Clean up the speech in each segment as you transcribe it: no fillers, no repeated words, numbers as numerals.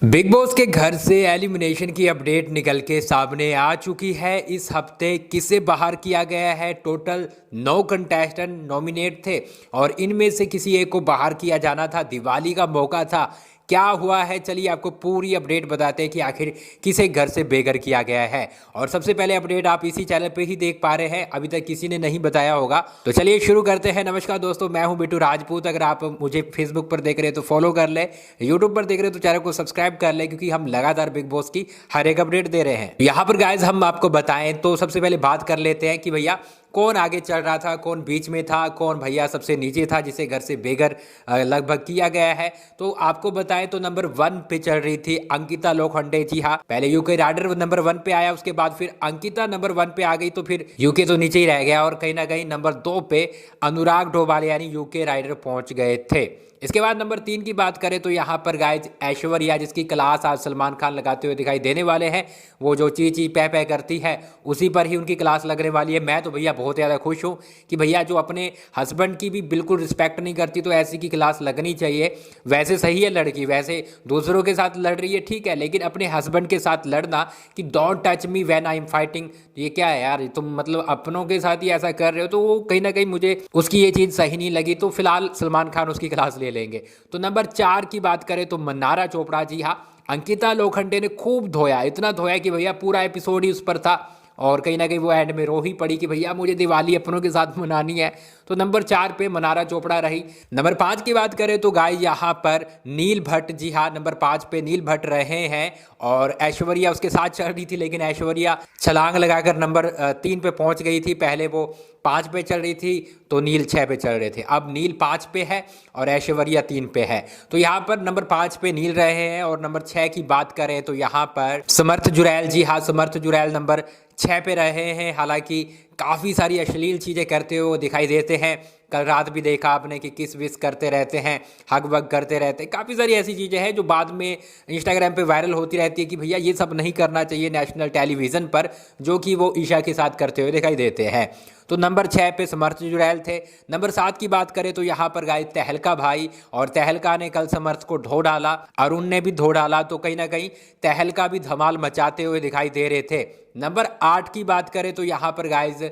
Big boss के घर से एलिमिनेशन की अपडेट निकल के सामने आ चुकी है। इस हफ्ते किसे बाहर किया गया है। टोटल 9 कंटेस्टेंट नॉमिनेट थे और इनमें से किसी एक को बाहर किया जाना था। दिवाली का मौका था, क्या हुआ है चलिए आपको पूरी अपडेट बताते हैं कि आखिर किसे घर से बेघर किया गया है। और सबसे पहले अपडेट आप इसी चैनल पे ही देख पा रहे हैं, अभी तक किसी ने नहीं बताया होगा। तो चलिए शुरू करते हैं। नमस्कार दोस्तों, मैं हूं बिट्टू राजपूत। अगर आप मुझे फेसबुक पर देख रहे हैं तो फॉलो कर ले, यूट्यूब पर देख रहे हैं तो चैनल को सब्सक्राइब कर ले, क्योंकि हम लगातार बिग बॉस की हर एक अपडेट दे रहे हैं। यहाँ पर गाइज हम आपको बताएं तो सबसे पहले बात कर लेते हैं कि भैया कौन आगे चल रहा था, कौन बीच में था, कौन भैया सबसे नीचे था जिसे घर से बेघर लगभग किया गया है। तो आपको बताएं तो नंबर 1 पे चल रही थी अंकिता लोखंडे। जी हाँ, पहले यूके राइडर नंबर 1 पे आया, उसके बाद फिर अंकिता नंबर 1 पे आ गई, तो फिर यूके तो नीचे ही रह गया और कहीं ना कहीं नंबर 2 पे अनुराग डोभाल यानी यूके राइडर पहुंच गए थे। इसके बाद नंबर 3 की बात करें तो यहाँ पर गाइज ऐश्वर्या, जिसकी क्लास आज सलमान खान लगाते हुए दिखाई देने वाले हैं। वो जो ची ची पै करती है उसी पर ही उनकी क्लास लगने वाली है। मैं तो भैया बहुत ज़्यादा खुश हूँ कि भैया जो अपने हस्बैंड की भी बिल्कुल रिस्पेक्ट नहीं करती तो ऐसी की क्लास लगनी चाहिए। वैसे सही है लड़की, वैसे दूसरों के साथ लड़ रही है ठीक है, लेकिन अपने हस्बैंड के साथ लड़ना कि don't touch me when I am fighting, ये क्या है यार, तुम मतलब अपनों के साथ ही ऐसा कर रहे हो। तो वो कहीं ना कहीं मुझे उसकी ये चीज़ सही नहीं लगी। तो फिलहाल सलमान खान उसकी क्लास ले लेंगे। तो नंबर 4 की बात करें तो मन्नारा चोपड़ा। जी हाँ, अंकिता लोखंडे ने खूब धोया, इतना धोया कि भैया पूरा एपिसोड ही उस पर था और कहीं ना कहीं वो एंड में रो ही पड़ी कि भैया मुझे दिवाली अपनों के साथ मनानी है। तो नंबर 4 पे मन्नारा चोपड़ा रही। नंबर 5 की बात करें तो गाइस यहाँ पर नील भट्ट। जी हाँ, नंबर 5 पे नील भट्ट रहे हैं और ऐश्वर्या उसके साथ चल रही थी, लेकिन ऐश्वर्या छलांग लगाकर नंबर 3 पे पहुंच गई थी। पहले वो 5 पे चल रही थी तो नील 6 पे चल रहे थे, अब नील 5 पे है और ऐश्वर्या 3 पे है। तो यहाँ पर नंबर 5 पे नील रहे हैं। और नंबर 6 की बात करें तो यहाँ पर समर्थ जुरैल। जी हाँ, समर्थ जुरैल नंबर 6 पे रहे हैं। हालांकि काफ़ी सारी अश्लील चीज़ें करते हुए दिखाई देते हैं। कल रात भी देखा आपने कि किस विस करते रहते हैं, हग बग करते रहते हैं। काफ़ी सारी ऐसी चीज़ें हैं जो बाद में इंस्टाग्राम पे वायरल होती रहती है कि भैया ये सब नहीं करना चाहिए नेशनल टेलीविज़न पर, जो कि वो ईशा के साथ करते हुए दिखाई देते हैं। तो नंबर 6 पे समर्थ जुरैल थे। नंबर 7 की बात करें तो यहाँ पर गाइस तहलका भाई, और तहलका ने कल समर्थ को धो डाला, अरुण ने भी धो डाला। तो कहीं ना कहीं तहलका भी धमाल मचाते हुए दिखाई दे रहे थे। नंबर 8 की बात करें तो यहाँ पर गाइस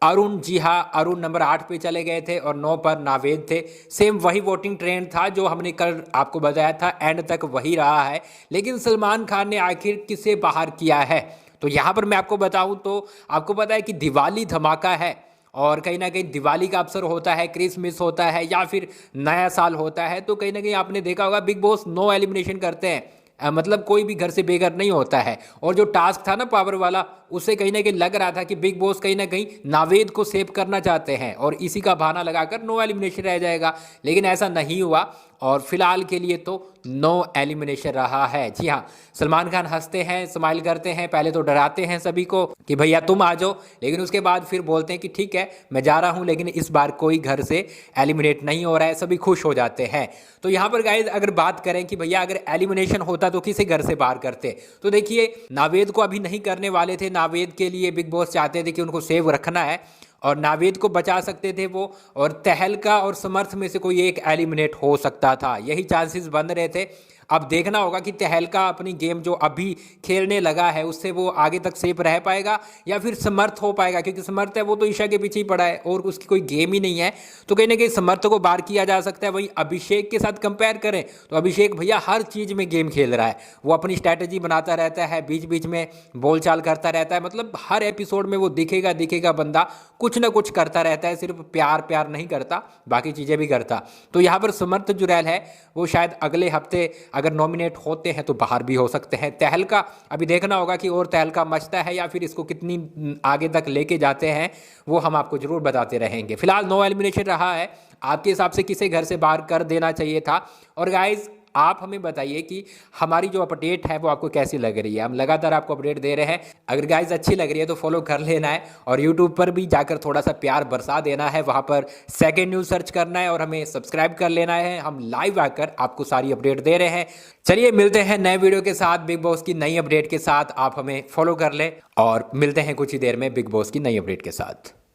अरुण। जी हाँ, अरुण नंबर 8 पे चले गए थे और 9 पर नावेद थे। सेम वही वोटिंग ट्रेंड था जो हमने कल आपको बताया था, एंड तक वही रहा है। लेकिन सलमान खान ने आखिर किसे बाहर किया है, तो यहाँ पर मैं आपको बताऊं तो आपको पता है कि दिवाली धमाका है और कहीं ना कहीं दिवाली का अवसर होता है, क्रिसमस होता है या फिर नया साल होता है। तो कहीं ना कहीं आपने देखा होगा बिग बॉस 9 एलिमिनेशन करते हैं, मतलब कोई भी घर से बेघर नहीं होता है। और जो टास्क था ना पावर वाला, उससे कहीं ना कहीं लग रहा था कि बिग बॉस कहीं ना कहीं नावेद को सेव करना चाहते हैं और इसी का बहाना लगाकर 9 एलिमिनेशन रह जाएगा, लेकिन ऐसा नहीं हुआ और फिलहाल के लिए तो 9 एलिमिनेशन रहा है। जी हाँ, सलमान खान हंसते हैं, स्माइल करते हैं, पहले तो डराते हैं सभी को कि भैया तुम आ जाओ, लेकिन उसके बाद फिर बोलते हैं कि ठीक है मैं जा रहा हूं, लेकिन इस बार कोई घर से एलिमिनेट नहीं हो रहा है, सभी खुश हो जाते हैं। तो यहाँ पर गाइज अगर बात करें कि भैया अगर एलिमिनेशन होता तो किसे घर से बाहर करते, तो देखिए नावेद को अभी नहीं करने वाले थे। नावेद के लिए बिग बॉस चाहते थे कि उनको सेव रखना है और नावेद को बचा सकते थे वो, और तहलका और समर्थ में से कोई एक एलिमिनेट हो सकता था, यही चांसेस बन रहे थे। अब देखना होगा कि तहलका अपनी गेम जो अभी खेलने लगा है उससे वो आगे तक सेफ रह पाएगा या फिर समर्थ हो पाएगा, क्योंकि समर्थ है वो तो ईशा के पीछे ही पड़ा है और उसकी कोई गेम ही नहीं है। तो कहीं ना कहीं समर्थ को बाहर किया जा सकता है। वहीं अभिषेक के साथ कंपेयर करें तो अभिषेक भैया हर चीज़ में गेम खेल रहा है, वो अपनी स्ट्रैटेजी बनाता रहता है, बीच बीच में बोलचाल करता रहता है, मतलब हर एपिसोड में वो दिखेगा दिखेगा बंदा कुछ ना कुछ करता रहता है, सिर्फ प्यार प्यार नहीं करता, बाकी चीज़ें भी करता। तो यहाँ पर समर्थ जुरैल है वो शायद अगले हफ्ते अगर नॉमिनेट होते हैं तो बाहर भी हो सकते हैं। तहलका अभी देखना होगा कि और तहलका मचता है या फिर इसको कितनी आगे तक लेके जाते हैं, वो हम आपको जरूर बताते रहेंगे। फिलहाल 9 एलिमिनेशन रहा है, आपके हिसाब से किसे घर से बाहर कर देना चाहिए था? और गाइज आप हमें बताइए कि हमारी जो अपडेट है वो आपको कैसी लग रही है। हम लगातार आपको अपडेट दे रहे हैं, अगर गाइज अच्छी लग रही है तो फॉलो कर लेना है और यूट्यूब पर भी जाकर थोड़ा सा प्यार बरसा देना है, वहाँ पर सेकंड न्यूज़ सर्च करना है और हमें सब्सक्राइब कर लेना है। हम लाइव आकर आपको सारी अपडेट दे रहे हैं। चलिए मिलते हैं नए वीडियो के साथ, बिग बॉस की नई अपडेट के साथ। आप हमें फॉलो कर लें और मिलते हैं कुछ ही देर में बिग बॉस की नई अपडेट के साथ।